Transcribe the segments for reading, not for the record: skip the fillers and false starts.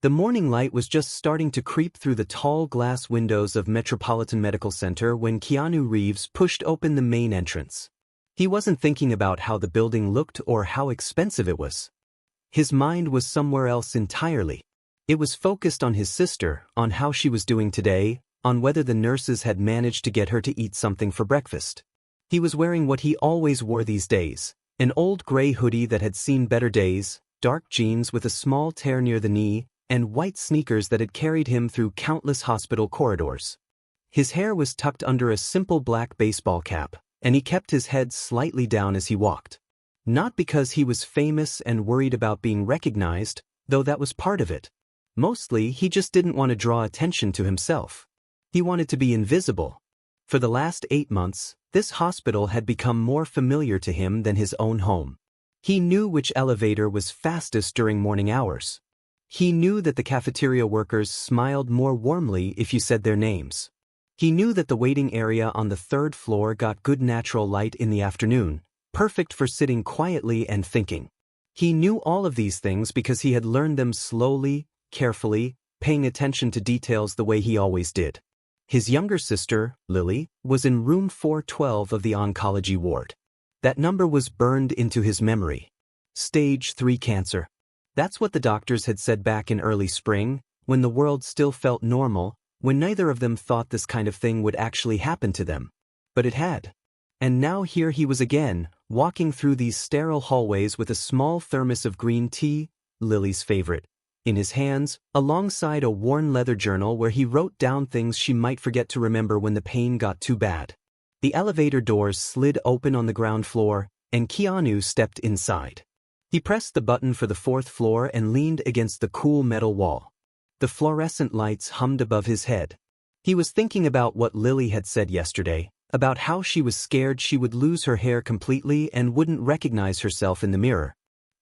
The morning light was just starting to creep through the tall glass windows of Metropolitan Medical Center when Keanu Reeves pushed open the main entrance. He wasn't thinking about how the building looked or how expensive it was. His mind was somewhere else entirely. It was focused on his sister, on how she was doing today, on whether the nurses had managed to get her to eat something for breakfast. He was wearing what he always wore these days, an old gray hoodie that had seen better days, dark jeans with a small tear near the knee, and white sneakers that had carried him through countless hospital corridors. His hair was tucked under a simple black baseball cap, and he kept his head slightly down as he walked. Not because he was famous and worried about being recognized, though that was part of it. Mostly, he just didn't want to draw attention to himself. He wanted to be invisible. For the last 8 months, this hospital had become more familiar to him than his own home. He knew which elevator was fastest during morning hours. He knew that the cafeteria workers smiled more warmly if you said their names. He knew that the waiting area on the 3rd floor got good natural light in the afternoon, perfect for sitting quietly and thinking. He knew all of these things because he had learned them slowly, carefully, paying attention to details the way he always did. His younger sister, Lily, was in room 412 of the oncology ward. That number was burned into his memory. Stage 3 cancer. That's what the doctors had said back in early spring, when the world still felt normal, when neither of them thought this kind of thing would actually happen to them. But it had. And now here he was again, walking through these sterile hallways with a small thermos of green tea, Lily's favorite, in his hands, alongside a worn leather journal where he wrote down things she might forget to remember when the pain got too bad. The elevator doors slid open on the ground floor, and Keanu stepped inside. He pressed the button for the 4th floor and leaned against the cool metal wall. The fluorescent lights hummed above his head. He was thinking about what Lily had said yesterday, about how she was scared she would lose her hair completely and wouldn't recognize herself in the mirror.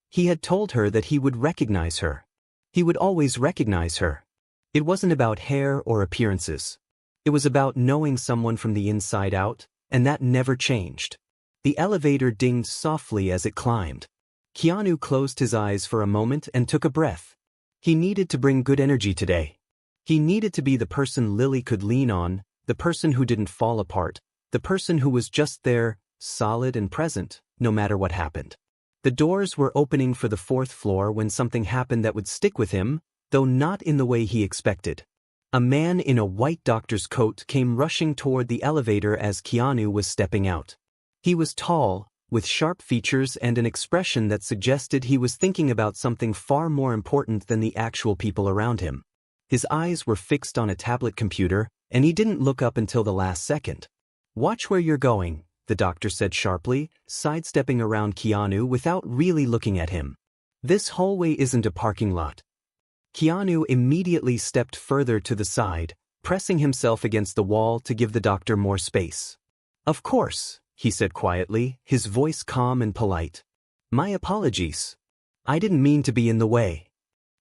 He had told her that he would recognize her. He would always recognize her. It wasn't about hair or appearances. It was about knowing someone from the inside out, and that never changed. The elevator dinged softly as it climbed. Keanu closed his eyes for a moment and took a breath. He needed to bring good energy today. He needed to be the person Lily could lean on, the person who didn't fall apart, the person who was just there, solid and present, no matter what happened. The doors were opening for the 4th floor when something happened that would stick with him, though not in the way he expected. A man in a white doctor's coat came rushing toward the elevator as Keanu was stepping out. He was tall, with sharp features and an expression that suggested he was thinking about something far more important than the actual people around him. His eyes were fixed on a tablet computer, and he didn't look up until the last second. "Watch where you're going," the doctor said sharply, sidestepping around Keanu without really looking at him. "This hallway isn't a parking lot." Keanu immediately stepped further to the side, pressing himself against the wall to give the doctor more space. "Of course," he said quietly, his voice calm and polite. "My apologies. I didn't mean to be in the way."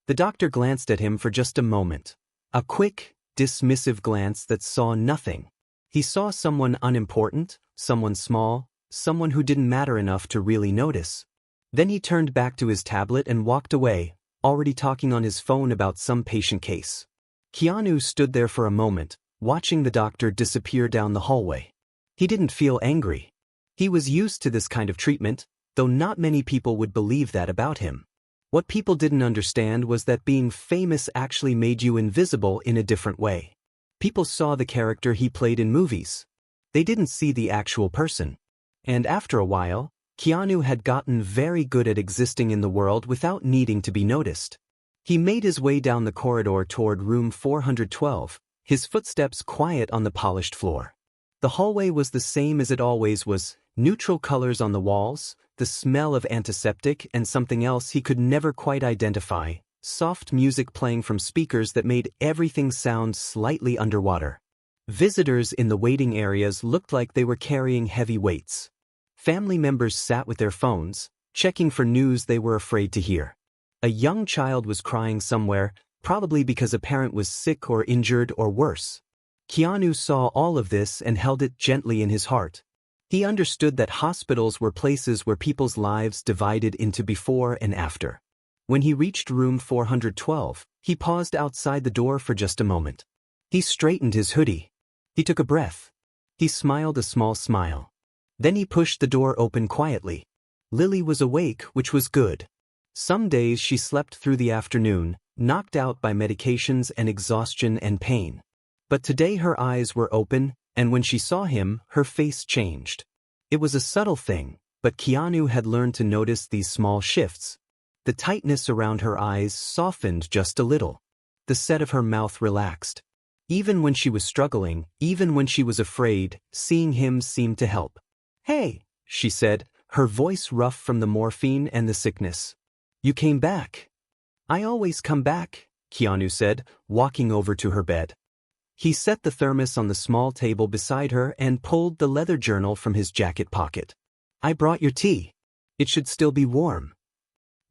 The doctor glanced at him for just a moment. A quick, dismissive glance that saw nothing. He saw someone unimportant, someone small, someone who didn't matter enough to really notice. Then he turned back to his tablet and walked away, already talking on his phone about some patient case. Keanu stood there for a moment, watching the doctor disappear down the hallway. He didn't feel angry. He was used to this kind of treatment, though not many people would believe that about him. What people didn't understand was that being famous actually made you invisible in a different way. People saw the character he played in movies. They didn't see the actual person. And after a while, Keanu had gotten very good at existing in the world without needing to be noticed. He made his way down the corridor toward room 412, his footsteps quiet on the polished floor. The hallway was the same as it always was, neutral colors on the walls, the smell of antiseptic and something else he could never quite identify, soft music playing from speakers that made everything sound slightly underwater. Visitors in the waiting areas looked like they were carrying heavy weights. Family members sat with their phones, checking for news they were afraid to hear. A young child was crying somewhere, probably because a parent was sick or injured or worse. Keanu saw all of this and held it gently in his heart. He understood that hospitals were places where people's lives divided into before and after. When he reached room 412, he paused outside the door for just a moment. He straightened his hoodie. He took a breath. He smiled a small smile. Then he pushed the door open quietly. Lily was awake, which was good. Some days she slept through the afternoon, knocked out by medications and exhaustion and pain. But today her eyes were open, and when she saw him, her face changed. It was a subtle thing, but Keanu had learned to notice these small shifts. The tightness around her eyes softened just a little. The set of her mouth relaxed. Even when she was struggling, even when she was afraid, seeing him seemed to help. "Hey," she said, her voice rough from the morphine and the sickness. "You came back." "I always come back," Keanu said, walking over to her bed. He set the thermos on the small table beside her and pulled the leather journal from his jacket pocket. "I brought your tea. It should still be warm."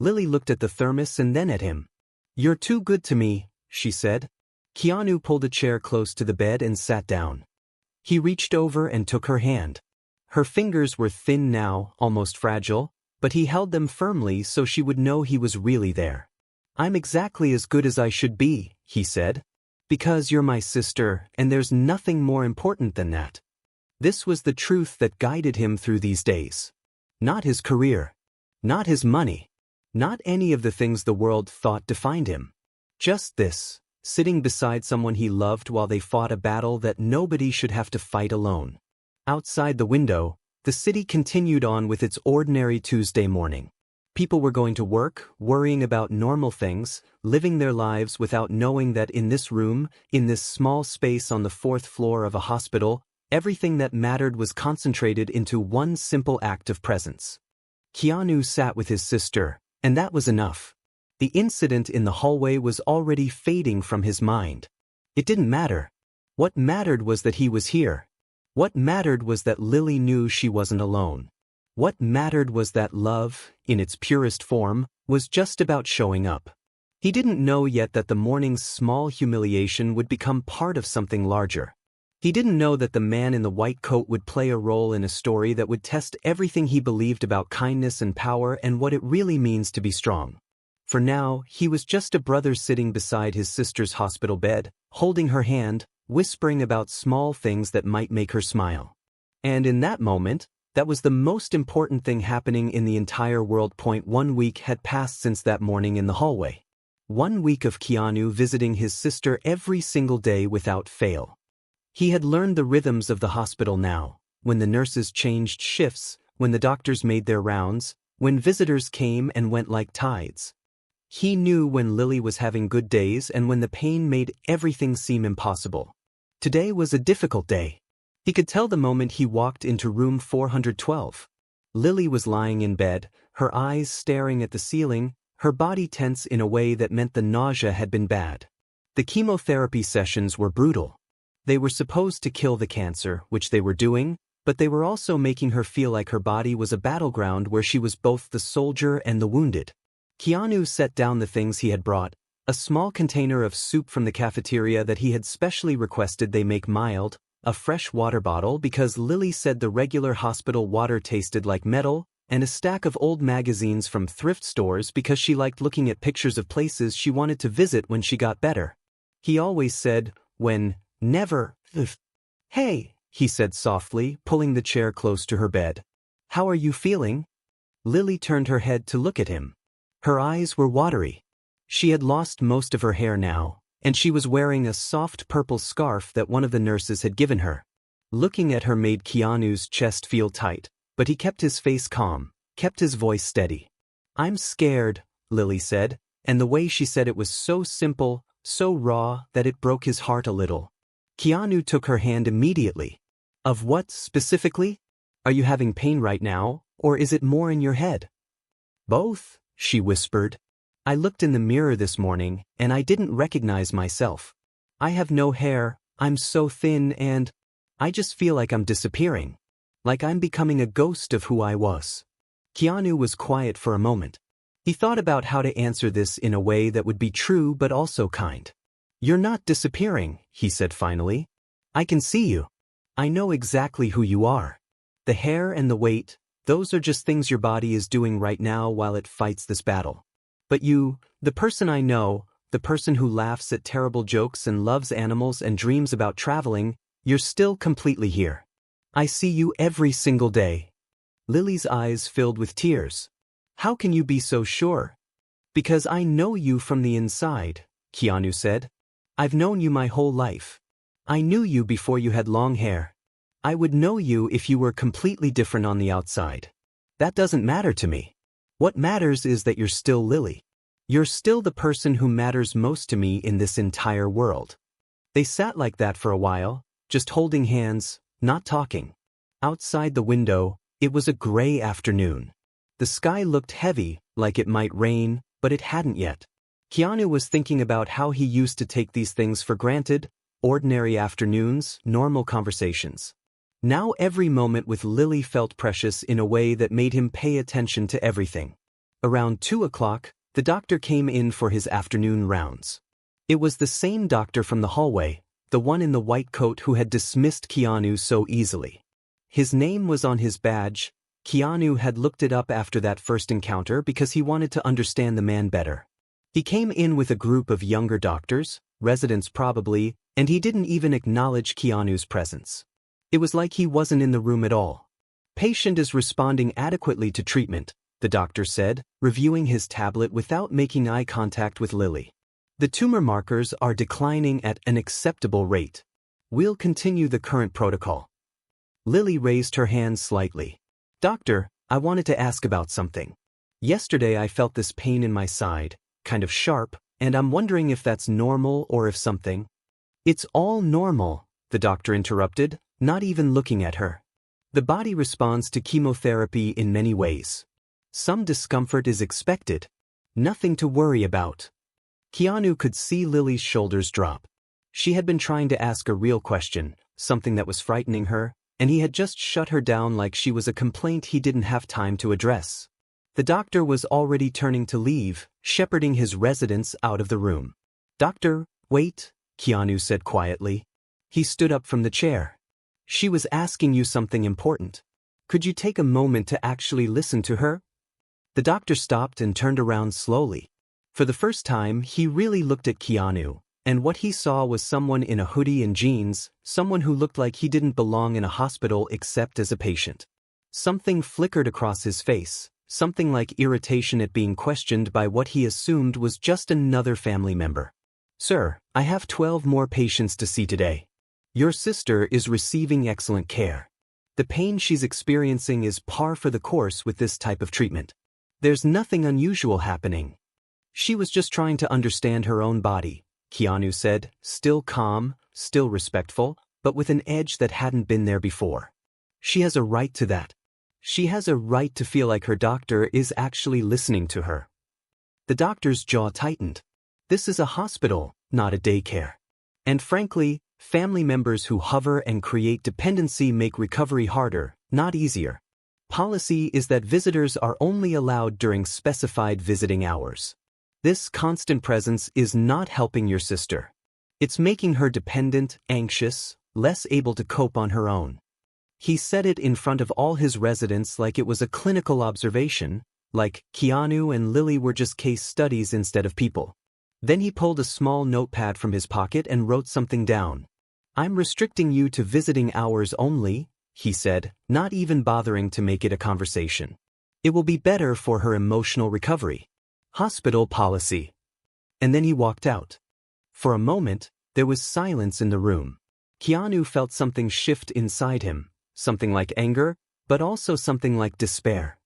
Lily looked at the thermos and then at him. "You're too good to me," she said. Keanu pulled a chair close to the bed and sat down. He reached over and took her hand. Her fingers were thin now, almost fragile, but he held them firmly so she would know he was really there. "I'm exactly as good as I should be," he said. "Because you're my sister, and there's nothing more important than that." This was the truth that guided him through these days. Not his career. Not his money. Not any of the things the world thought defined him. Just this, sitting beside someone he loved while they fought a battle that nobody should have to fight alone. Outside the window, the city continued on with its ordinary Tuesday morning. People were going to work, worrying about normal things, living their lives without knowing that in this room, in this small space on the 4th floor of a hospital, everything that mattered was concentrated into one simple act of presence. Keanu sat with his sister, and that was enough. The incident in the hallway was already fading from his mind. It didn't matter. What mattered was that he was here. What mattered was that Lily knew she wasn't alone. What mattered was that love, in its purest form, was just about showing up. He didn't know yet that the morning's small humiliation would become part of something larger. He didn't know that the man in the white coat would play a role in a story that would test everything he believed about kindness and power and what it really means to be strong. For now, he was just a brother sitting beside his sister's hospital bed, holding her hand, whispering about small things that might make her smile. And in that moment, that was the most important thing happening in the entire world. 1 week had passed since that morning in the hallway. 1 week of Keanu visiting his sister every single day without fail. He had learned the rhythms of the hospital now, when the nurses changed shifts, when the doctors made their rounds, when visitors came and went like tides. He knew when Lily was having good days and when the pain made everything seem impossible. Today was a difficult day. He could tell the moment he walked into room 412. Lily was lying in bed, her eyes staring at the ceiling, her body tense in a way that meant the nausea had been bad. The chemotherapy sessions were brutal. They were supposed to kill the cancer, which they were doing, but they were also making her feel like her body was a battleground where she was both the soldier and the wounded. Keanu set down the things he had brought, a small container of soup from the cafeteria that he had specially requested they make mild, a fresh water bottle because Lily said the regular hospital water tasted like metal, and a stack of old magazines from thrift stores because she liked looking at pictures of places she wanted to visit when she got better. He always said, never. "Hey," he said softly, pulling the chair close to her bed. "How are you feeling?" Lily turned her head to look at him. Her eyes were watery. She had lost most of her hair now, and she was wearing a soft purple scarf that one of the nurses had given her. Looking at her made Keanu's chest feel tight, but he kept his face calm, kept his voice steady. "I'm scared," Lily said, and the way she said it was so simple, so raw, that it broke his heart a little. Keanu took her hand immediately. "Of what, specifically? Are you having pain right now, or is it more in your head?" "Both," she whispered. "I looked in the mirror this morning, and I didn't recognize myself. I have no hair, I'm so thin, and I just feel like I'm disappearing. Like I'm becoming a ghost of who I was." Keanu was quiet for a moment. He thought about how to answer this in a way that would be true but also kind. "You're not disappearing," he said finally. "I can see you. I know exactly who you are. The hair and the weight, those are just things your body is doing right now while it fights this battle." But you, the person I know, the person who laughs at terrible jokes and loves animals and dreams about traveling, you're still completely here. I see you every single day." Lily's eyes filled with tears. "How can you be so sure?" "Because I know you from the inside," Keanu said. "I've known you my whole life. I knew you before you had long hair. I would know you if you were completely different on the outside. That doesn't matter to me. What matters is that you're still Lily. You're still the person who matters most to me in this entire world." They sat like that for a while, just holding hands, not talking. Outside the window, it was a gray afternoon. The sky looked heavy, like it might rain, but it hadn't yet. Keanu was thinking about how he used to take these things for granted, ordinary afternoons, normal conversations. Now every moment with Lily felt precious in a way that made him pay attention to everything. Around 2 o'clock, the doctor came in for his afternoon rounds. It was the same doctor from the hallway, the one in the white coat who had dismissed Keanu so easily. His name was on his badge. Keanu had looked it up after that first encounter because he wanted to understand the man better. He came in with a group of younger doctors, residents probably, and he didn't even acknowledge Keanu's presence. It was like he wasn't in the room at all. "Patient is responding adequately to treatment," the doctor said, reviewing his tablet without making eye contact with Lily. "The tumor markers are declining at an acceptable rate. We'll continue the current protocol." Lily raised her hand slightly. "Doctor, I wanted to ask about something. Yesterday I felt this pain in my side, kind of sharp, and I'm wondering if that's normal or if something—" "It's all normal," the doctor interrupted, not even looking at her. "The body responds to chemotherapy in many ways. Some discomfort is expected. Nothing to worry about." Keanu could see Lily's shoulders drop. She had been trying to ask a real question, something that was frightening her, and he had just shut her down like she was a complaint he didn't have time to address. The doctor was already turning to leave, shepherding his residents out of the room. "Doctor, wait," Keanu said quietly. He stood up from the chair. "She was asking you something important. Could you take a moment to actually listen to her?" The doctor stopped and turned around slowly. For the first time, he really looked at Keanu, and what he saw was someone in a hoodie and jeans, someone who looked like he didn't belong in a hospital except as a patient. Something flickered across his face, something like irritation at being questioned by what he assumed was just another family member. "Sir, I have 12 more patients to see today. Your sister is receiving excellent care. The pain she's experiencing is par for the course with this type of treatment. There's nothing unusual happening. She was just trying to understand her own body," Keanu said, still calm, still respectful, but with an edge that hadn't been there before. "She has a right to that. She has a right to feel like her doctor is actually listening to her." The doctor's jaw tightened. This is a hospital, not a daycare. And frankly, family members who hover and create dependency make recovery harder, not easier. Policy is that visitors are only allowed during specified visiting hours. This constant presence is not helping your sister. It's making her dependent, anxious, less able to cope on her own. He said it in front of all his residents like it was a clinical observation, like Keanu and Lily were just case studies instead of people. Then he pulled a small notepad from his pocket and wrote something down. "I'm restricting you to visiting hours only," he said, not even bothering to make it a conversation. "It will be better for her emotional recovery. Hospital policy." And then he walked out. For a moment, there was silence in the room. Keanu felt something shift inside him, something like anger, but also something like despair.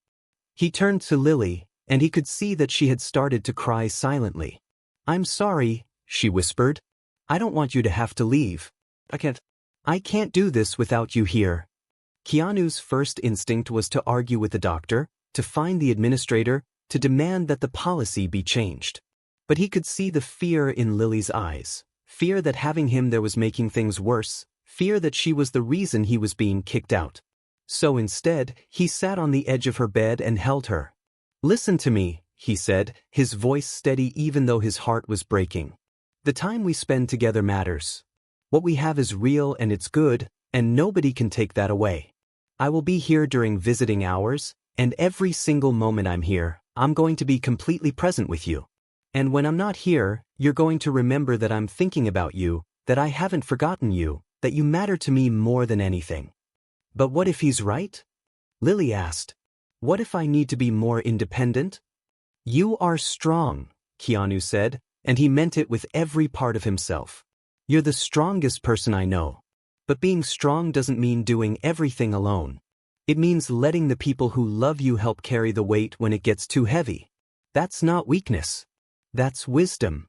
He turned to Lily, and he could see that she had started to cry silently. "I'm sorry," she whispered. "I don't want you to have to leave. I can't do this without you here." Keanu's first instinct was to argue with the doctor, to find the administrator, to demand that the policy be changed. But he could see the fear in Lily's eyes, fear that having him there was making things worse, fear that she was the reason he was being kicked out. So instead, he sat on the edge of her bed and held her. "Listen to me," he said, his voice steady even though his heart was breaking. "The time we spend together matters. What we have is real and it's good, and nobody can take that away. I will be here during visiting hours, and every single moment I'm here, I'm going to be completely present with you. And when I'm not here, you're going to remember that I'm thinking about you, that I haven't forgotten you, that you matter to me more than anything." "But what if he's right?" Lily asked. "What if I need to be more independent?" "You are strong," Keanu said, and he meant it with every part of himself. "You're the strongest person I know. But being strong doesn't mean doing everything alone. It means letting the people who love you help carry the weight when it gets too heavy. That's not weakness. That's wisdom."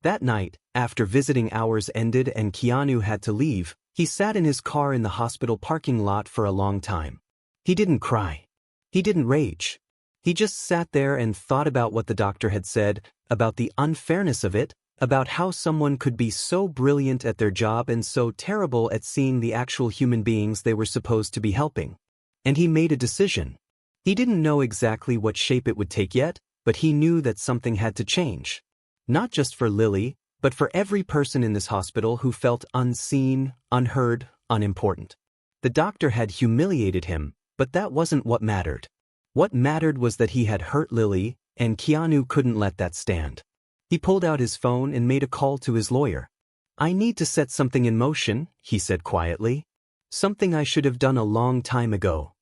That night, after visiting hours ended and Keanu had to leave, he sat in his car in the hospital parking lot for a long time. He didn't cry. He didn't rage. He just sat there and thought about what the doctor had said, about the unfairness of it, about how someone could be so brilliant at their job and so terrible at seeing the actual human beings they were supposed to be helping. And he made a decision. He didn't know exactly what shape it would take yet, but he knew that something had to change. Not just for Lily, but for every person in this hospital who felt unseen, unheard, unimportant. The doctor had humiliated him, but that wasn't what mattered. What mattered was that he had hurt Lily, and Keanu couldn't let that stand. He pulled out his phone and made a call to his lawyer. "I need to set something in motion," he said quietly. "Something I should have done a long time ago."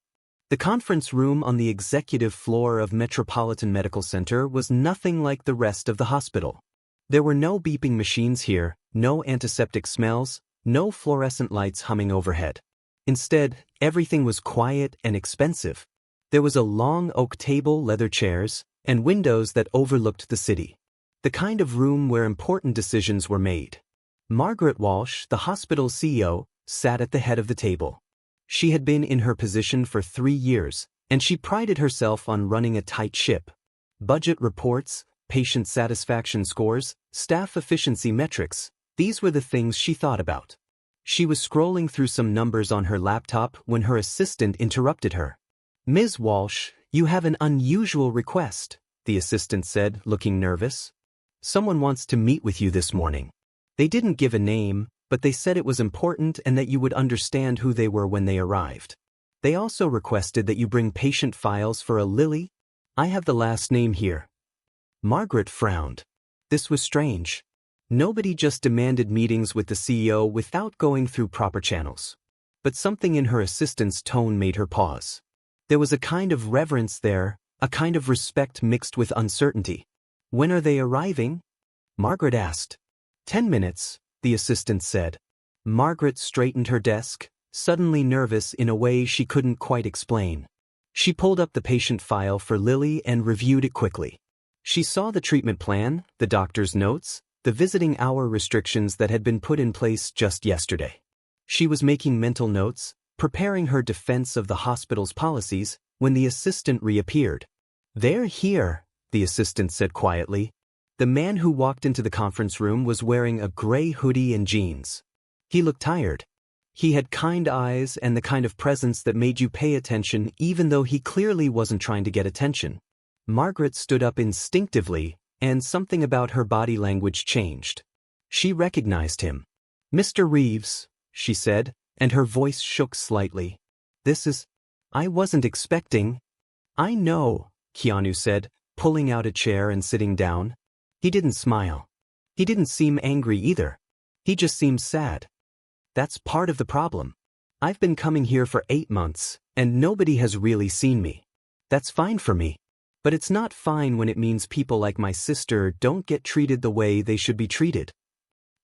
The conference room on the executive floor of Metropolitan Medical Center was nothing like the rest of the hospital. There were no beeping machines here, no antiseptic smells, no fluorescent lights humming overhead. Instead, everything was quiet and expensive. There was a long oak table, leather chairs, and windows that overlooked the city. The kind of room where important decisions were made. Margaret Walsh, the hospital's CEO, sat at the head of the table. She had been in her position for 3 years, and she prided herself on running a tight ship. Budget reports, patient satisfaction scores, staff efficiency metrics, these were the things she thought about. She was scrolling through some numbers on her laptop when her assistant interrupted her. "Ms. Walsh, you have an unusual request," the assistant said, looking nervous. "Someone wants to meet with you this morning." They didn't give a name, but they said it was important and that you would understand who they were when they arrived. They also requested that you bring patient files for a Lily. I have the last name here. Margaret frowned. This was strange. Nobody just demanded meetings with the CEO without going through proper channels. But something in her assistant's tone made her pause. There was a kind of reverence there, a kind of respect mixed with uncertainty. "When are they arriving?" Margaret asked. 10 minutes, the assistant said. Margaret straightened her desk, suddenly nervous in a way she couldn't quite explain. She pulled up the patient file for Lily and reviewed it quickly. She saw the treatment plan, the doctor's notes, the visiting hour restrictions that had been put in place just yesterday. She was making mental notes, preparing her defense of the hospital's policies, when the assistant reappeared. "They're here," the assistant said quietly. The man who walked into the conference room was wearing a gray hoodie and jeans. He looked tired. He had kind eyes and the kind of presence that made you pay attention even though he clearly wasn't trying to get attention. Margaret stood up instinctively, and something about her body language changed. She recognized him. "Mr. Reeves," she said, and her voice shook slightly. I wasn't expecting." "I know," Keanu said, pulling out a chair and sitting down. He didn't smile. He didn't seem angry either. He just seemed sad. "That's part of the problem. I've been coming here for 8 months, and nobody has really seen me. That's fine for me. But it's not fine when it means people like my sister don't get treated the way they should be treated."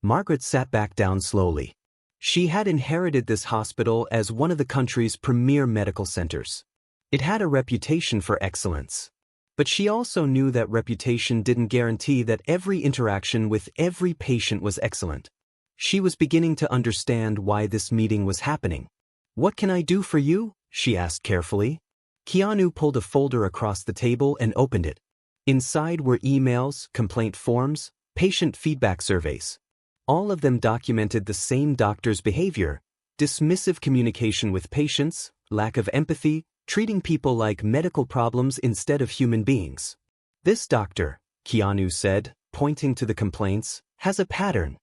Margaret sat back down slowly. She had inherited this hospital as one of the country's premier medical centers. It had a reputation for excellence. But she also knew that reputation didn't guarantee that every interaction with every patient was excellent. She was beginning to understand why this meeting was happening. "What can I do for you?" she asked carefully. Keanu pulled a folder across the table and opened it. Inside were emails, complaint forms, patient feedback surveys. All of them documented the same doctor's behavior: dismissive communication with patients, lack of empathy, treating people like medical problems instead of human beings. "This doctor," Keanu said, pointing to the complaints, "has a pattern.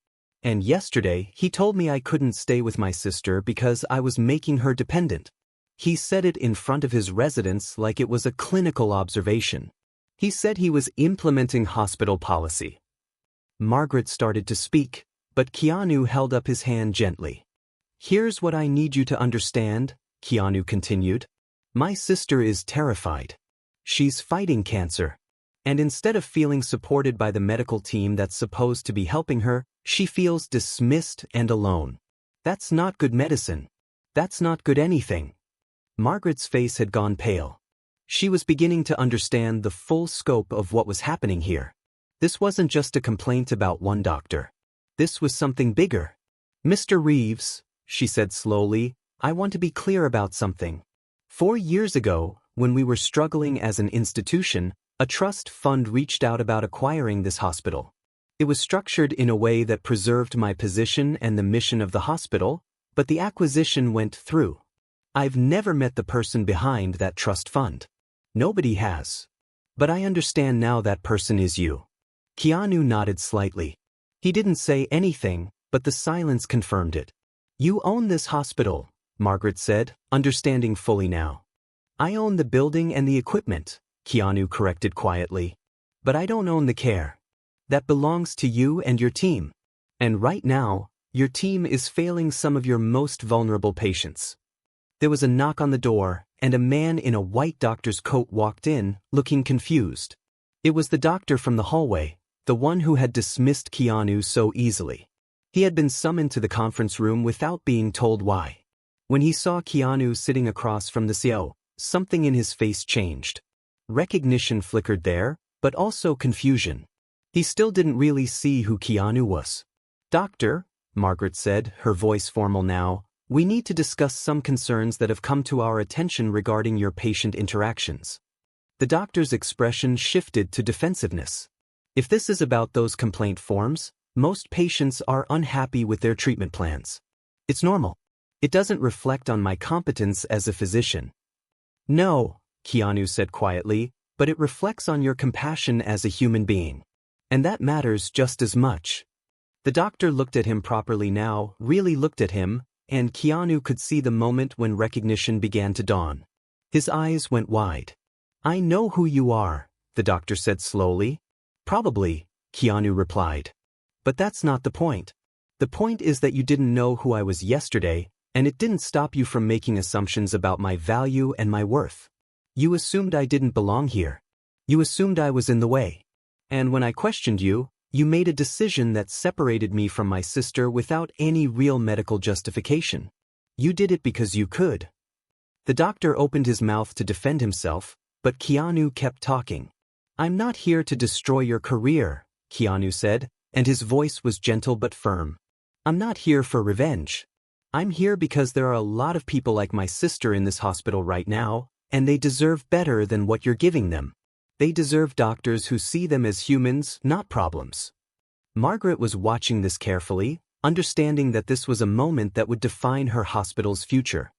And yesterday he told me I couldn't stay with my sister because I was making her dependent. He said it in front of his residents like it was a clinical observation. He said he was implementing hospital policy. Margaret started to speak, but Keanu held up his hand gently. Here's what I need you to understand, Keanu continued. My sister is terrified. She's fighting cancer. And instead of feeling supported by the medical team that's supposed to be helping her, she feels dismissed and alone. That's not good medicine. That's not good anything. Margaret's face had gone pale. She was beginning to understand the full scope of what was happening here. This wasn't just a complaint about one doctor. This was something bigger. Mr. Reeves, she said slowly, I want to be clear about something. 4 years ago, when we were struggling as an institution, a trust fund reached out about acquiring this hospital. It was structured in a way that preserved my position and the mission of the hospital, but the acquisition went through. I've never met the person behind that trust fund. Nobody has. But I understand now that person is you. Keanu nodded slightly. He didn't say anything, but the silence confirmed it. You own this hospital, Margaret said, understanding fully now. I own the building and the equipment, Keanu corrected quietly. But I don't own the care. That belongs to you and your team. And right now, your team is failing some of your most vulnerable patients. There was a knock on the door, and a man in a white doctor's coat walked in, looking confused. It was the doctor from the hallway, the one who had dismissed Keanu so easily. He had been summoned to the conference room without being told why. When he saw Keanu sitting across from the CEO, something in his face changed. Recognition flickered there, but also confusion. He still didn't really see who Keanu was. Doctor, Margaret said, her voice formal now, we need to discuss some concerns that have come to our attention regarding your patient interactions. The doctor's expression shifted to defensiveness. If this is about those complaint forms, most patients are unhappy with their treatment plans. It's normal. It doesn't reflect on my competence as a physician. No, Keanu said quietly, but it reflects on your compassion as a human being. And that matters just as much. The doctor looked at him properly now, really looked at him, and Keanu could see the moment when recognition began to dawn. His eyes went wide. I know who you are, the doctor said slowly. Probably, Keanu replied. But that's not the point. The point is that you didn't know who I was yesterday, and it didn't stop you from making assumptions about my value and my worth. You assumed I didn't belong here. You assumed I was in the way. And when I questioned you, you made a decision that separated me from my sister without any real medical justification. You did it because you could. The doctor opened his mouth to defend himself, but Keanu kept talking. I'm not here to destroy your career, Keanu said, and his voice was gentle but firm. I'm not here for revenge. I'm here because there are a lot of people like my sister in this hospital right now, and they deserve better than what you're giving them. They deserve doctors who see them as humans, not problems. Margaret was watching this carefully, understanding that this was a moment that would define her hospital's future.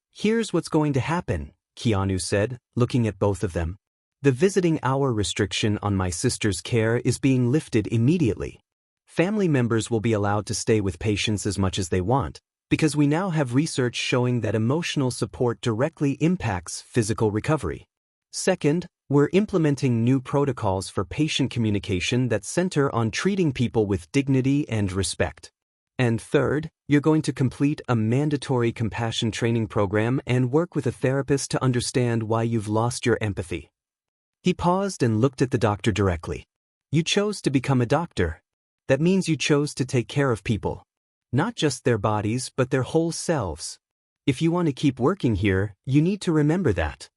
Here's what's going to happen, Keanu said, looking at both of them. The visiting hour restriction on my sister's care is being lifted immediately. Family members will be allowed to stay with patients as much as they want, because we now have research showing that emotional support directly impacts physical recovery. Second, we're implementing new protocols for patient communication that center on treating people with dignity and respect. And third, you're going to complete a mandatory compassion training program and work with a therapist to understand why you've lost your empathy. He paused and looked at the doctor directly. You chose to become a doctor. That means you chose to take care of people. Not just their bodies, but their whole selves. If you want to keep working here, you need to remember that.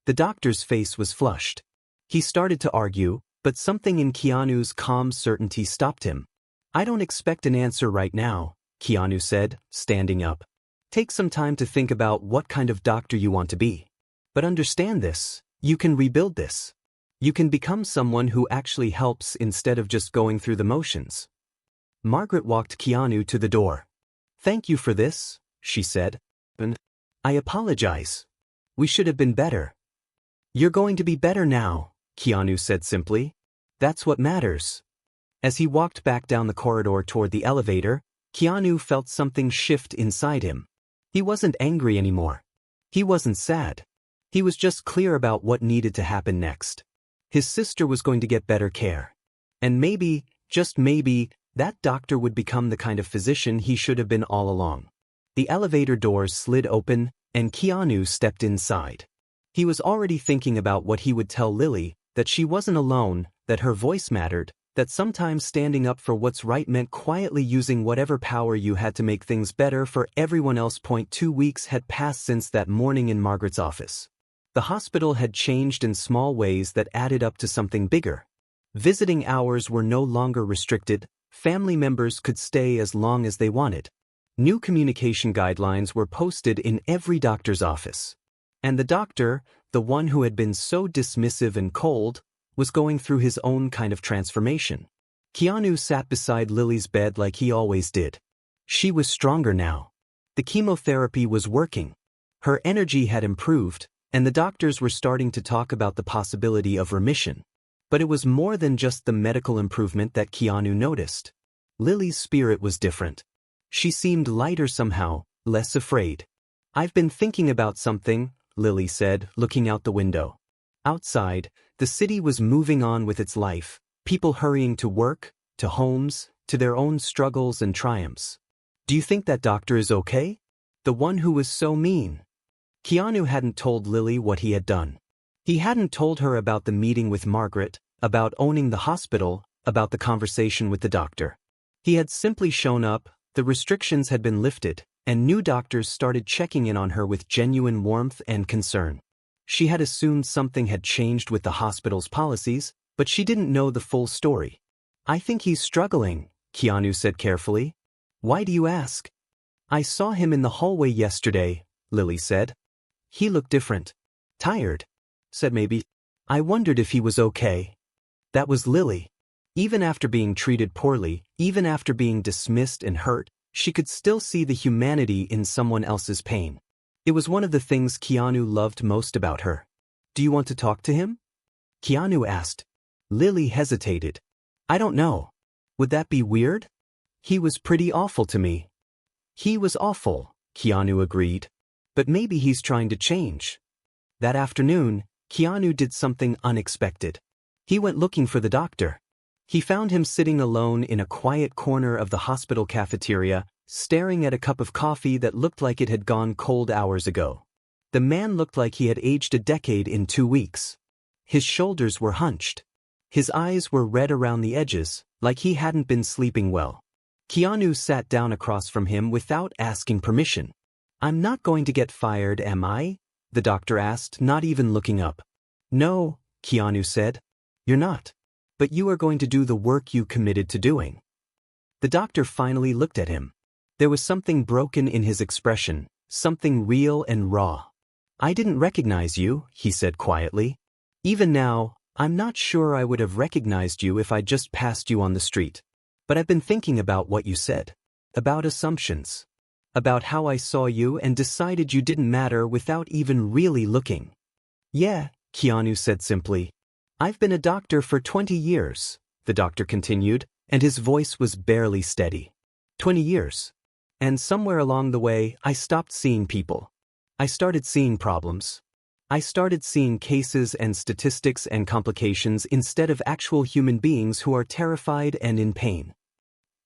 The doctor's face was flushed. He started to argue, but something in Keanu's calm certainty stopped him. I don't expect an answer right now, Keanu said, standing up. Take some time to think about what kind of doctor you want to be. But understand this, you can rebuild this. You can become someone who actually helps instead of just going through the motions. Margaret walked Keanu to the door. Thank you for this, she said. And I apologize. We should have been better. You're going to be better now, Keanu said simply. That's what matters. As he walked back down the corridor toward the elevator, Keanu felt something shift inside him. He wasn't angry anymore. He wasn't sad. He was just clear about what needed to happen next. His sister was going to get better care. And maybe, just maybe, that doctor would become the kind of physician he should have been all along. The elevator doors slid open, and Keanu stepped inside. He was already thinking about what he would tell Lily, that she wasn't alone, that her voice mattered, that sometimes standing up for what's right meant quietly using whatever power you had to make things better for everyone else. 2 weeks had passed since that morning in Margaret's office. The hospital had changed in small ways that added up to something bigger. Visiting hours were no longer restricted, family members could stay as long as they wanted. New communication guidelines were posted in every doctor's office. And the doctor, the one who had been so dismissive and cold, was going through his own kind of transformation. Keanu sat beside Lily's bed like he always did. She was stronger now. The chemotherapy was working. Her energy had improved, and the doctors were starting to talk about the possibility of remission. But it was more than just the medical improvement that Keanu noticed. Lily's spirit was different. She seemed lighter somehow, less afraid. "I've been thinking about something," Lily said, looking out the window. Outside, the city was moving on with its life, people hurrying to work, to homes, to their own struggles and triumphs. "Do you think that doctor is okay? The one who was so mean?" Keanu hadn't told Lily what he had done. He hadn't told her about the meeting with Margaret, about owning the hospital, about the conversation with the doctor. He had simply shown up, the restrictions had been lifted, and new doctors started checking in on her with genuine warmth and concern. She had assumed something had changed with the hospital's policies, but she didn't know the full story. "I think he's struggling," Keanu said carefully. "Why do you ask?" "I saw him in the hallway yesterday," Lily said. "He looked different. Tired," said maybe. "I wondered if he was okay." That was Lily. Even after being treated poorly, even after being dismissed and hurt, she could still see the humanity in someone else's pain. It was one of the things Keanu loved most about her. "Do you want to talk to him?" Keanu asked. Lily hesitated. "I don't know. Would that be weird? He was pretty awful to me." "He was awful," Keanu agreed. "But maybe he's trying to change." That afternoon, Keanu did something unexpected. He went looking for the doctor. He found him sitting alone in a quiet corner of the hospital cafeteria, staring at a cup of coffee that looked like it had gone cold hours ago. The man looked like he had aged a decade in 2 weeks. His shoulders were hunched. His eyes were red around the edges, like he hadn't been sleeping well. Keanu sat down across from him without asking permission. "I'm not going to get fired, am I?" the doctor asked, not even looking up. "No," Keanu said. "You're not. But you are going to do the work you committed to doing." The doctor finally looked at him. There was something broken in his expression, something real and raw. "I didn't recognize you," he said quietly. "Even now, I'm not sure I would have recognized you if I just passed you on the street. But I've been thinking about what you said. About assumptions. About how I saw you and decided you didn't matter without even really looking." "Yeah," Keanu said simply. "I've been a doctor for 20 years, the doctor continued, and his voice was barely steady. 20 years. And somewhere along the way, I stopped seeing people. I started seeing problems. I started seeing cases and statistics and complications instead of actual human beings who are terrified and in pain."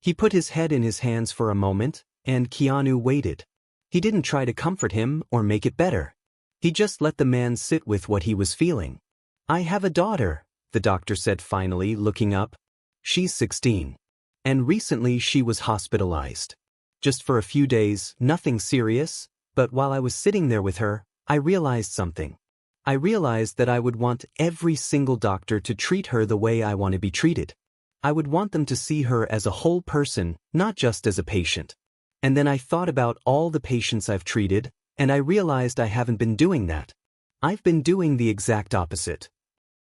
He put his head in his hands for a moment, and Keanu waited. He didn't try to comfort him or make it better. He just let the man sit with what he was feeling. "I have a daughter," the doctor said finally, looking up. "She's 16. And recently she was hospitalized. Just for a few days, nothing serious, but while I was sitting there with her, I realized something. I realized that I would want every single doctor to treat her the way I want to be treated. I would want them to see her as a whole person, not just as a patient. And then I thought about all the patients I've treated, and I realized I haven't been doing that. I've been doing the exact opposite."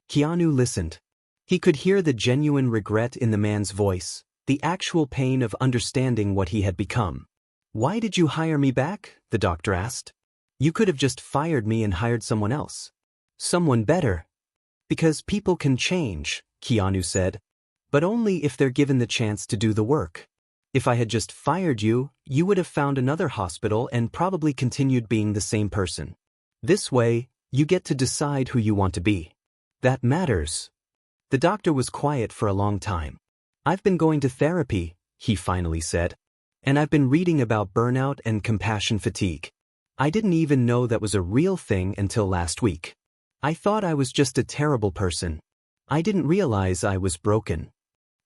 Keanu listened. He could hear the genuine regret in the man's voice, the actual pain of understanding what he had become. "Why did you hire me back?" the doctor asked. "You could have just fired me and hired someone else. Someone better." "Because people can change," Keanu said. "But only if they're given the chance to do the work. If I had just fired you, you would have found another hospital and probably continued being the same person. This way, you get to decide who you want to be. That matters, The doctor was quiet for a long time. "I've been going to therapy," he finally said. "And I've been reading about burnout and compassion fatigue. I didn't even know that was a real thing until last week. I thought I was just a terrible person. I didn't realize I was broken."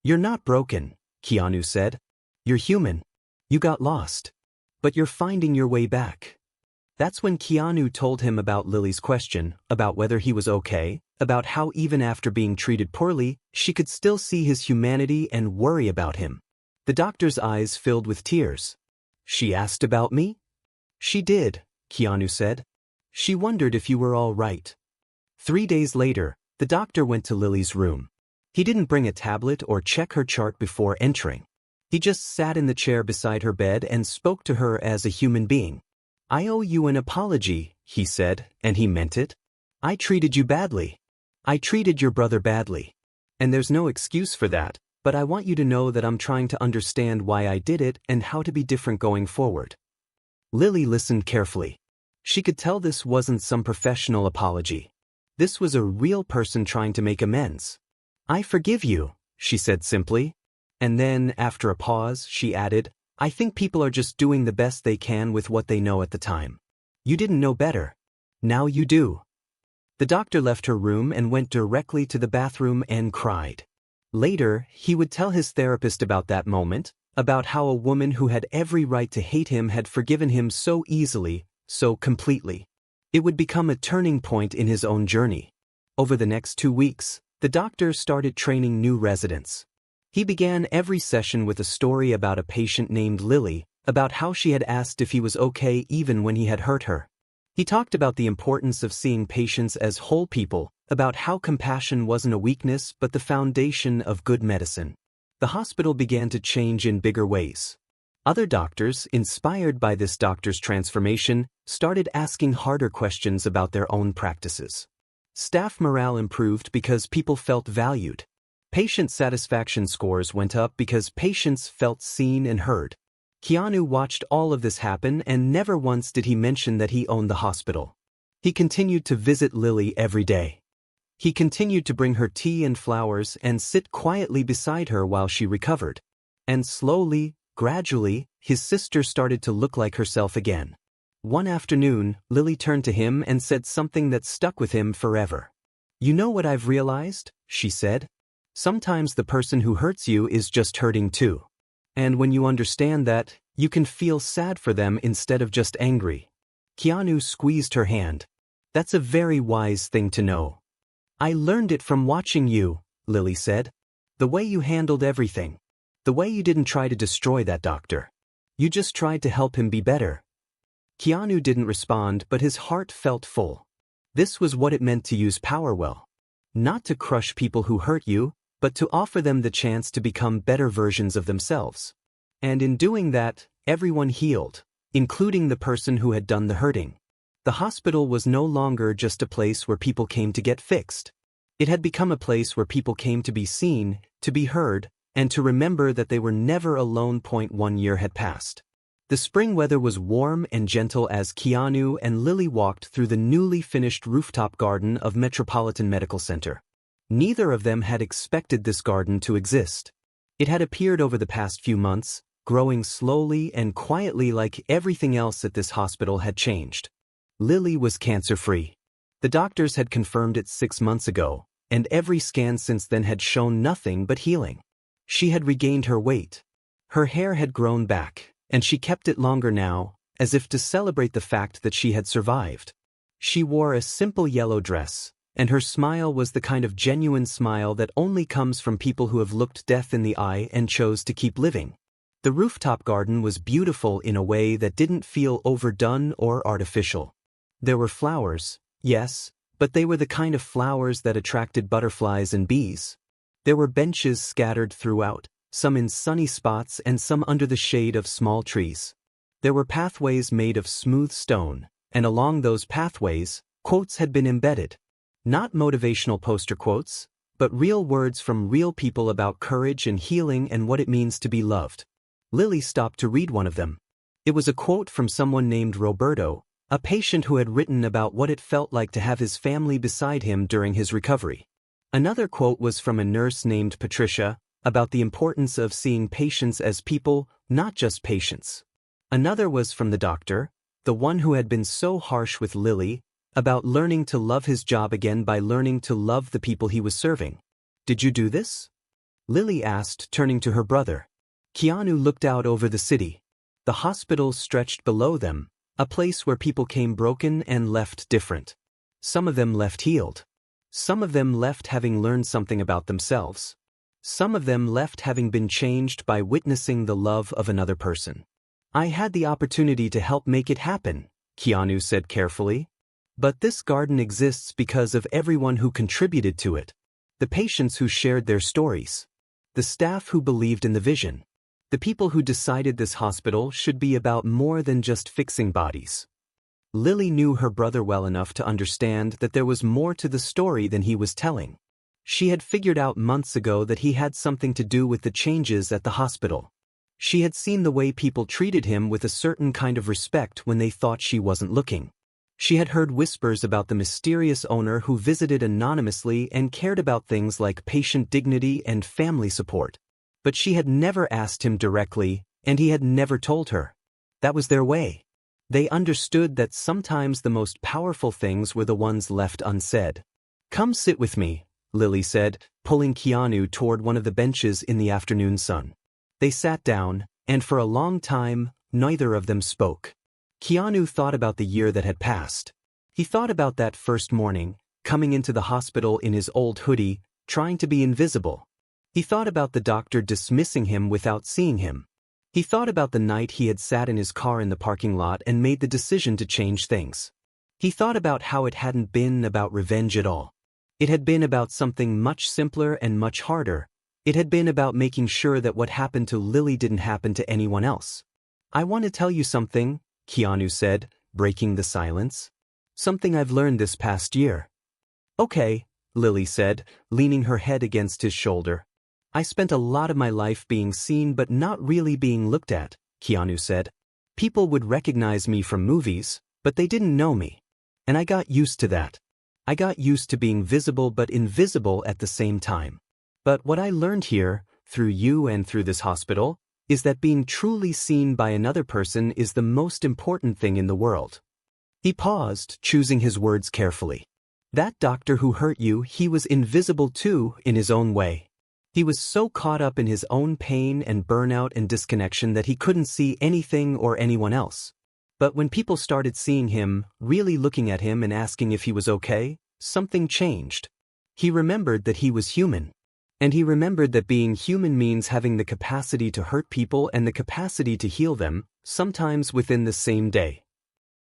"You're not broken," Keanu said. "You're human. You got lost. But you're finding your way back." That's when Keanu told him about Lily's question, about whether he was okay, about how even after being treated poorly, she could still see his humanity and worry about him. The doctor's eyes filled with tears. "She asked about me?" "She did," Keanu said. "She wondered if you were all right." 3 days later, the doctor went to Lily's room. He didn't bring a tablet or check her chart before entering. He just sat in the chair beside her bed and spoke to her as a human being. "I owe you an apology," he said, and he meant it. "I treated you badly. I treated your brother badly. And there's no excuse for that, but I want you to know that I'm trying to understand why I did it and how to be different going forward." Lily listened carefully. She could tell this wasn't some professional apology. This was a real person trying to make amends. "I forgive you," she said simply. And then, after a pause, she added, "I think people are just doing the best they can with what they know at the time. You didn't know better. Now you do." The doctor left her room and went directly to the bathroom and cried. Later, he would tell his therapist about that moment, about how a woman who had every right to hate him had forgiven him so easily, so completely. It would become a turning point in his own journey. Over the next 2 weeks, the doctor started training new residents. He began every session with a story about a patient named Lily, about how she had asked if he was okay even when he had hurt her. He talked about the importance of seeing patients as whole people, about how compassion wasn't a weakness but the foundation of good medicine. The hospital began to change in bigger ways. Other doctors, inspired by this doctor's transformation, started asking harder questions about their own practices. Staff morale improved because people felt valued. Patient satisfaction scores went up because patients felt seen and heard. Keanu watched all of this happen, and never once did he mention that he owned the hospital. He continued to visit Lily every day. He continued to bring her tea and flowers and sit quietly beside her while she recovered. And slowly, gradually, his sister started to look like herself again. One afternoon, Lily turned to him and said something that stuck with him forever. "You know what I've realized?" she said. "Sometimes the person who hurts you is just hurting too. And when you understand that, you can feel sad for them instead of just angry." Keanu squeezed her hand. "That's a very wise thing to know." "I learned it from watching you," Lily said. "The way you handled everything. The way you didn't try to destroy that doctor. You just tried to help him be better." Keanu didn't respond, but his heart felt full. This was what it meant to use power well. Not to crush people who hurt you, but to offer them the chance to become better versions of themselves. And in doing that, everyone healed, including the person who had done the hurting. The hospital was no longer just a place where people came to get fixed. It had become a place where people came to be seen, to be heard, and to remember that they were never alone. 1 year had passed. The spring weather was warm and gentle as Keanu and Lily walked through the newly finished rooftop garden of Metropolitan Medical Center. Neither of them had expected this garden to exist. It had appeared over the past few months, growing slowly and quietly like everything else at this hospital had changed. Lily was cancer-free. The doctors had confirmed it 6 months ago, and every scan since then had shown nothing but healing. She had regained her weight. Her hair had grown back, and she kept it longer now, as if to celebrate the fact that she had survived. She wore a simple yellow dress, and her smile was the kind of genuine smile that only comes from people who have looked death in the eye and chose to keep living. The rooftop garden was beautiful in a way that didn't feel overdone or artificial. There were flowers, yes, but they were the kind of flowers that attracted butterflies and bees. There were benches scattered throughout, some in sunny spots and some under the shade of small trees. There were pathways made of smooth stone, and along those pathways, quotes had been embedded. Not motivational poster quotes, but real words from real people about courage and healing and what it means to be loved. Lily stopped to read one of them. It was a quote from someone named Roberto, a patient who had written about what it felt like to have his family beside him during his recovery. Another quote was from a nurse named Patricia, about the importance of seeing patients as people, not just patients. Another was from the doctor, the one who had been so harsh with Lily, about learning to love his job again by learning to love the people he was serving. "Did you do this?" Lily asked, turning to her brother. Keanu looked out over the city. The hospital stretched below them, a place where people came broken and left different. Some of them left healed. Some of them left having learned something about themselves. Some of them left having been changed by witnessing the love of another person. "I had the opportunity to help make it happen," Keanu said carefully. "But this garden exists because of everyone who contributed to it. The patients who shared their stories. The staff who believed in the vision. The people who decided this hospital should be about more than just fixing bodies." Lily knew her brother well enough to understand that there was more to the story than he was telling. She had figured out months ago that he had something to do with the changes at the hospital. She had seen the way people treated him with a certain kind of respect when they thought she wasn't looking. She had heard whispers about the mysterious owner who visited anonymously and cared about things like patient dignity and family support. But she had never asked him directly, and he had never told her. That was their way. They understood that sometimes the most powerful things were the ones left unsaid. "Come sit with me," Lily said, pulling Keanu toward one of the benches in the afternoon sun. They sat down, and for a long time, neither of them spoke. Keanu thought about the year that had passed. He thought about that first morning, coming into the hospital in his old hoodie, trying to be invisible. He thought about the doctor dismissing him without seeing him. He thought about the night he had sat in his car in the parking lot and made the decision to change things. He thought about how it hadn't been about revenge at all. It had been about something much simpler and much harder. It had been about making sure that what happened to Lily didn't happen to anyone else. "I want to tell you something," Keanu said, breaking the silence. "Something I've learned this past year." "Okay," Lily said, leaning her head against his shoulder. "I spent a lot of my life being seen but not really being looked at," Keanu said. "People would recognize me from movies, but they didn't know me. And I got used to that. I got used to being visible but invisible at the same time. But what I learned here, through you and through this hospital, is that being truly seen by another person is the most important thing in the world." He paused, choosing his words carefully. "That doctor who hurt you, he was invisible too, in his own way. He was so caught up in his own pain and burnout and disconnection that he couldn't see anything or anyone else. But when people started seeing him, really looking at him and asking if he was okay, something changed. He remembered that he was human. And he remembered that being human means having the capacity to hurt people and the capacity to heal them, sometimes within the same day."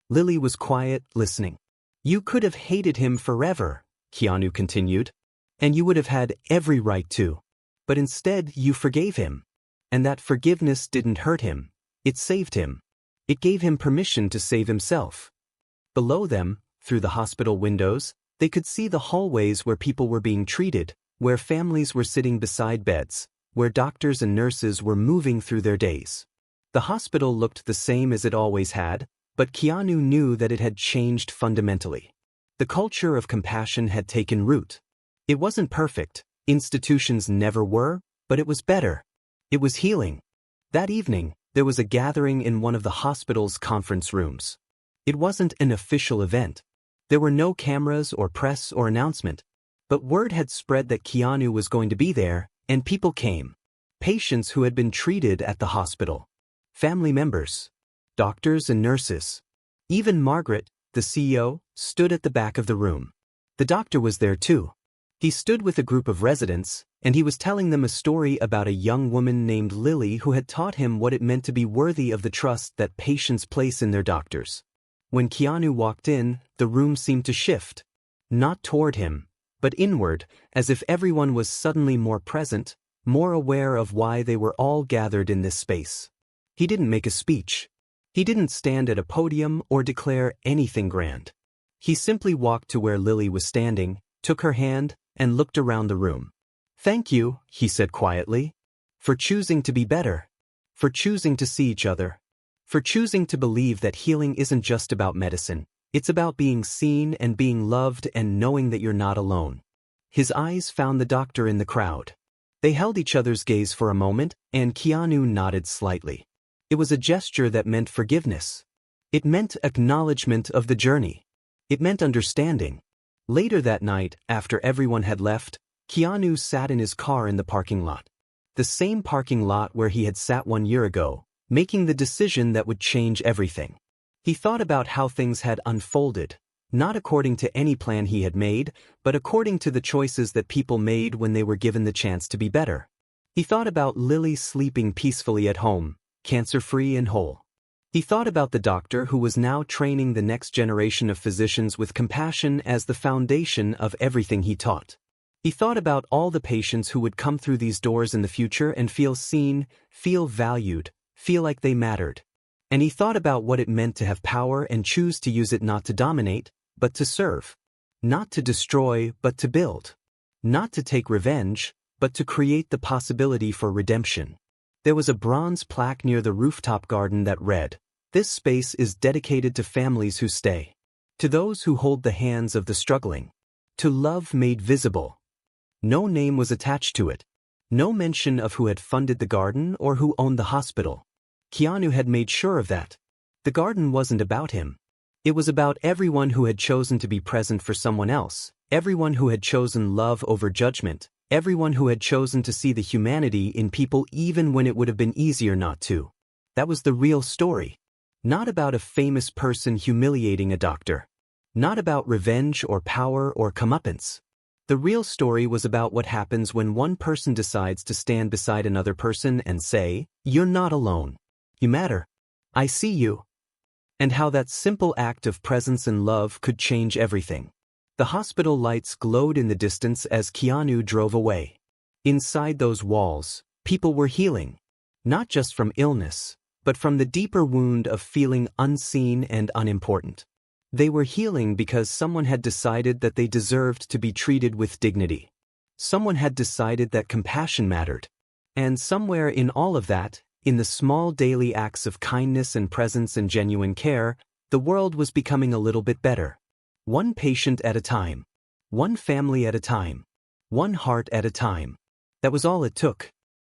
Lily was quiet, listening. "You could have hated him forever," Keanu continued. "And you would have had every right to. But instead, you forgave him. And that forgiveness didn't hurt him. It saved him. It gave him permission to save himself." Below them, through the hospital windows, they could see the hallways where people were being treated, where families were sitting beside beds, where doctors and nurses were moving through their days. The hospital looked the same as it always had, but Keanu knew that it had changed fundamentally. The culture of compassion had taken root. It wasn't perfect, institutions never were, but it was better. It was healing. That evening, there was a gathering in one of the hospital's conference rooms. It wasn't an official event. There were no cameras or press or announcement. But word had spread that Keanu was going to be there, and people came. Patients who had been treated at the hospital. Family members. Doctors and nurses. Even Margaret, the CEO, stood at the back of the room. The doctor was there too. He stood with a group of residents, and he was telling them a story about a young woman named Lily who had taught him what it meant to be worthy of the trust that patients place in their doctors. When Keanu walked in, the room seemed to shift. Not toward him, but inward, as if everyone was suddenly more present, more aware of why they were all gathered in this space. He didn't make a speech. He didn't stand at a podium or declare anything grand. He simply walked to where Lily was standing, took her hand, and looked around the room. "Thank you," he said quietly, "for choosing to be better, for choosing to see each other, for choosing to believe that healing isn't just about medicine. It's about being seen and being loved and knowing that you're not alone." His eyes found the doctor in the crowd. They held each other's gaze for a moment, and Keanu nodded slightly. It was a gesture that meant forgiveness. It meant acknowledgement of the journey. It meant understanding. Later that night, after everyone had left, Keanu sat in his car in the parking lot. The same parking lot where he had sat 1 year ago, making the decision that would change everything. He thought about how things had unfolded, not according to any plan he had made, but according to the choices that people made when they were given the chance to be better. He thought about Lily sleeping peacefully at home, cancer-free and whole. He thought about the doctor who was now training the next generation of physicians with compassion as the foundation of everything he taught. He thought about all the patients who would come through these doors in the future and feel seen, feel valued, feel like they mattered. And he thought about what it meant to have power and choose to use it not to dominate, but to serve. Not to destroy, but to build. Not to take revenge, but to create the possibility for redemption. There was a bronze plaque near the rooftop garden that read, "This space is dedicated to families who stay. To those who hold the hands of the struggling. To love made visible." No name was attached to it. No mention of who had funded the garden or who owned the hospital. Keanu had made sure of that. The garden wasn't about him. It was about everyone who had chosen to be present for someone else, everyone who had chosen love over judgment, everyone who had chosen to see the humanity in people even when it would have been easier not to. That was the real story. Not about a famous person humiliating a doctor. Not about revenge or power or comeuppance. The real story was about what happens when one person decides to stand beside another person and say, "You're not alone. You matter. I see you." And how that simple act of presence and love could change everything. The hospital lights glowed in the distance as Keanu drove away. Inside those walls, people were healing. Not just from illness, but from the deeper wound of feeling unseen and unimportant. They were healing because someone had decided that they deserved to be treated with dignity. Someone had decided that compassion mattered. And somewhere in all of that, in the small daily acts of kindness and presence and genuine care, the world was becoming a little bit better. One patient at a time. One family at a time. One heart at a time. That was all it took.